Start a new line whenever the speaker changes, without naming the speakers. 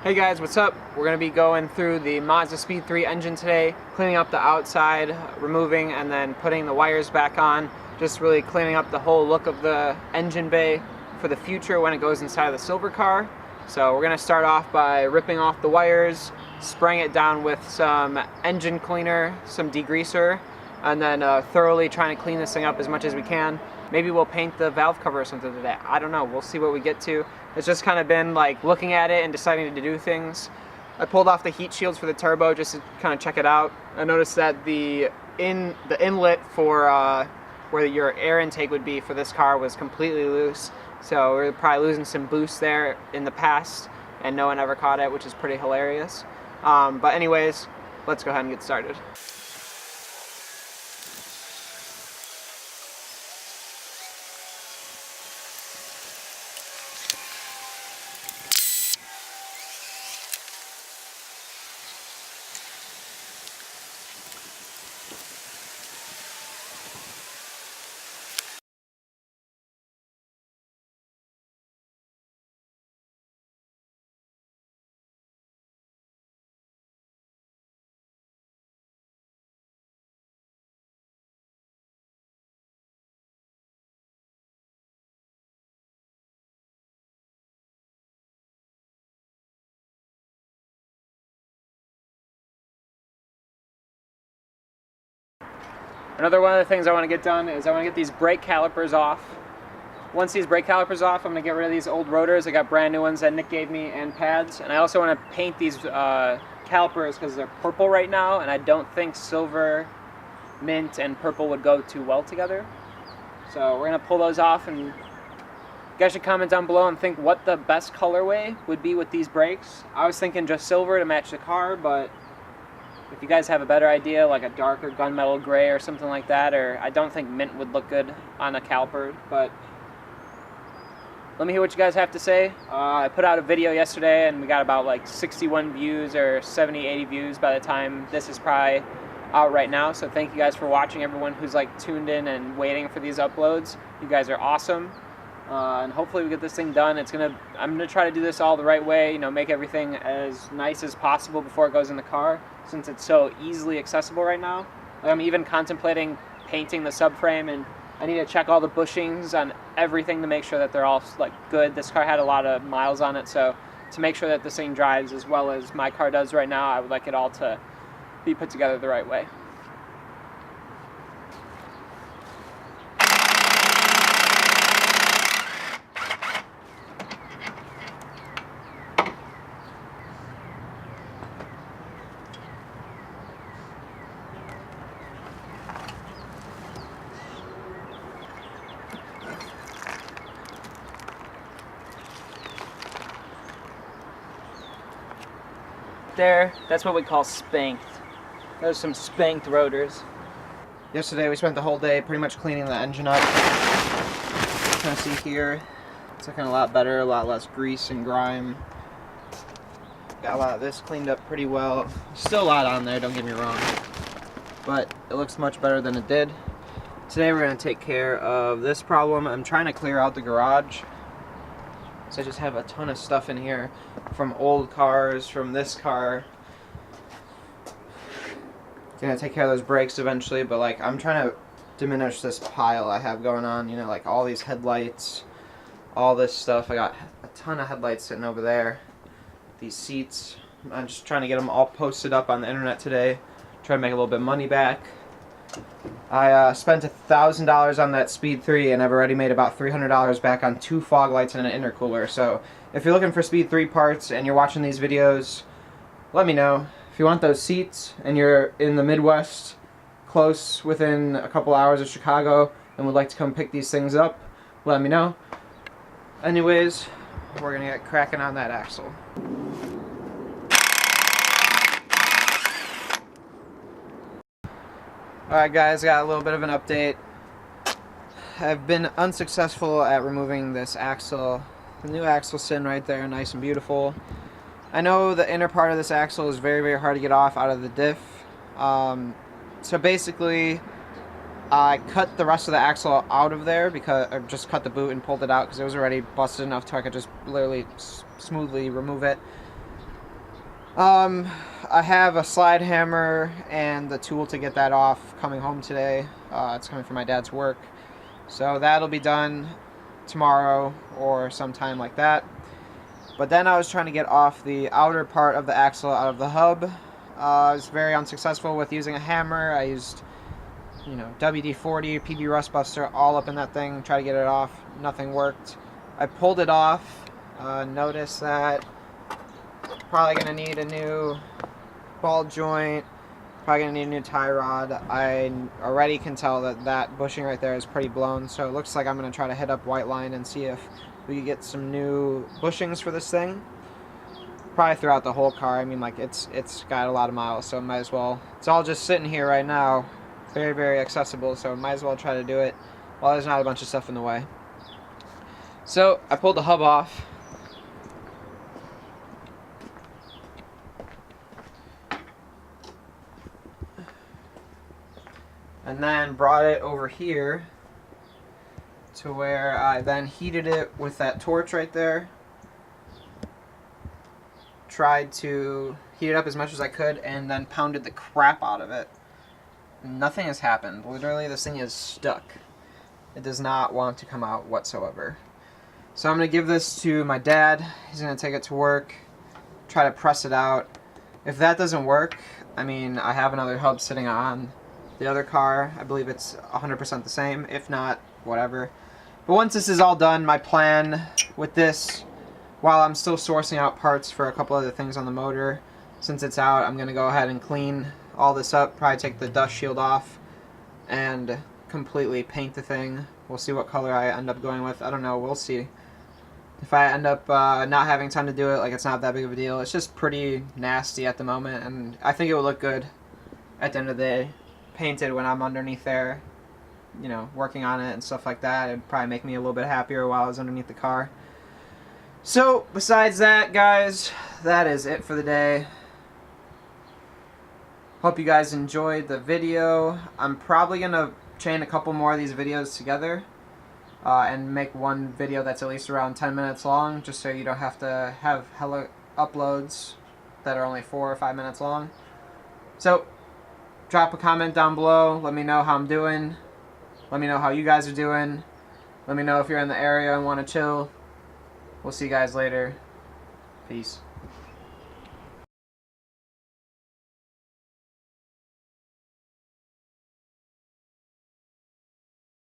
Hey guys, what's up? We're going to be going through the MazdaSpeed3 engine today, cleaning up the outside, removing and then putting the wires back on, just really cleaning up the whole look of the engine bay for the future when it goes inside of the silver car. So we're going to start off by ripping off the wires, spraying it down with some engine cleaner, some degreaser, and then thoroughly trying to clean this thing up as much as we can. Maybe we'll paint the valve cover or something today. I don't know. We'll see what we get to. It's just kind of been like looking at it and deciding to do things. I pulled off the heat shields for the turbo just to kind of check it out. I noticed that the inlet for where your air intake would be for this car was completely loose. So we're probably losing some boost there in the past, and no one ever caught it, which is pretty hilarious. But anyways, let's go ahead and get started. Another one of the things I want to get done is I want to get these brake calipers off. Once these brake calipers off, I'm going to get rid of these old rotors. I got brand new ones that Nick gave me and pads. And I also want to paint these calipers because they're purple right now, and I don't think silver, mint, and purple would go too well together. So we're going to pull those off, and you guys should comment down below and think what the best colorway would be with these brakes. I was thinking just silver to match the car, but if you guys have a better idea, like a darker gunmetal gray or something like that, or I don't think mint would look good on a caliper, but let me hear what you guys have to say. I put out a video yesterday and we got about like 61 views or 70, 80 views by the time this is probably out right now. So thank you guys for watching, everyone who's like tuned in and waiting for these uploads. You guys are awesome. And hopefully we get this thing done. I'm gonna try to do this all the right way, you know, make everything as nice as possible before it goes in the car, since it's so easily accessible right now. Like, I'm even contemplating painting the subframe, and I need to check all the bushings on everything to make sure that they're all like good. This car had a lot of miles on it, so to make sure that this thing drives as well as my car does right now, I would like it all to be put together the right way. There, that's what we call spanked. Those are some spanked rotors. Yesterday we spent the whole day pretty much cleaning the engine up. You can see here, it's looking a lot better, a lot less grease and grime. Got a lot of this cleaned up pretty well. Still a lot on there, don't get me wrong, but it looks much better than it did. Today we're going to take care of this problem. I'm trying to clear out the garage. So I just have a ton of stuff in here from old cars, from this car. Gonna take care of those brakes eventually, but like I'm trying to diminish this pile I have going on, you know, like all these headlights, all this stuff. I got a ton of headlights sitting over there. These seats, I'm just trying to get them all posted up on the internet today, try to make a little bit of money back. I spent $1,000 on that Speed 3, and I've already made about $300 back on 2 fog lights and an intercooler. So if you're looking for Speed 3 parts and you're watching these videos, let me know. If you want those seats and you're in the Midwest, close within a couple hours of Chicago, and would like to come pick these things up, let me know. Anyways, we're gonna get cracking on that axle. Alright guys, got a little bit of an update. I've been unsuccessful at removing this axle. The new axle's sitting right there, nice and beautiful. I know the inner part of this axle is very, very hard to get off out of the diff. So basically, I cut the rest of the axle out of there, because I just cut the boot and pulled it out because it was already busted enough to I could just literally smoothly remove it.
I have a slide hammer and the tool to get that off coming home today. It's coming from my dad's work. So that'll be done tomorrow or sometime like that. But then I was trying to get off the outer part of the axle out of the hub. I was very unsuccessful with using a hammer. I used, WD-40, PB Rust Buster all up in that thing, try to get it off. Nothing worked. I pulled it off. Noticed that probably going to need a new ball joint. Probably going to need a new tie rod. I already can tell that that bushing right there is pretty blown. So it looks like I'm going to try to hit up White Line and see if we can get some new bushings for this thing. Probably throughout the whole car. I mean, like, it's got a lot of miles, so might as well. It's all just sitting here right now. Very, very accessible, so might as well try to do it while there's not a bunch of stuff in the way. So I pulled the hub off. And then brought it over here to where I then heated it with that torch right there. Tried to heat it up as much as I could and then pounded the crap out of it. Nothing has happened. Literally, this thing is stuck. It does not want to come out whatsoever. So I'm going to give this to my dad. He's going to take it to work, try to press it out. If that doesn't work, I mean, I have another hub sitting on the other car. I believe it's 100% the same. If not, whatever. But once this is all done, my plan with this, while I'm still sourcing out parts for a couple other things on the motor, since it's out, I'm going to go ahead and clean all this up, probably take the dust shield off, and completely paint the thing. We'll see what color I end up going with. I don't know. We'll see. If I end up not having time to do it, like, it's not that big of a deal. It's just pretty nasty at the moment, and I think it would look good at the end of the day. Painted when I'm underneath there, working on it and stuff like that. It'd probably make me a little bit happier while I was underneath the car. So, besides that, guys, that is it for the day. Hope you guys enjoyed the video. I'm probably going to chain a couple more of these videos together and make one video that's at least around 10 minutes long, just so you don't have to have hella uploads that are only 4 or 5 minutes long. So, drop a comment down below. Let me know how I'm doing. Let me know how you guys are doing. Let me know if you're in the area and want to chill. We'll see you guys later. Peace.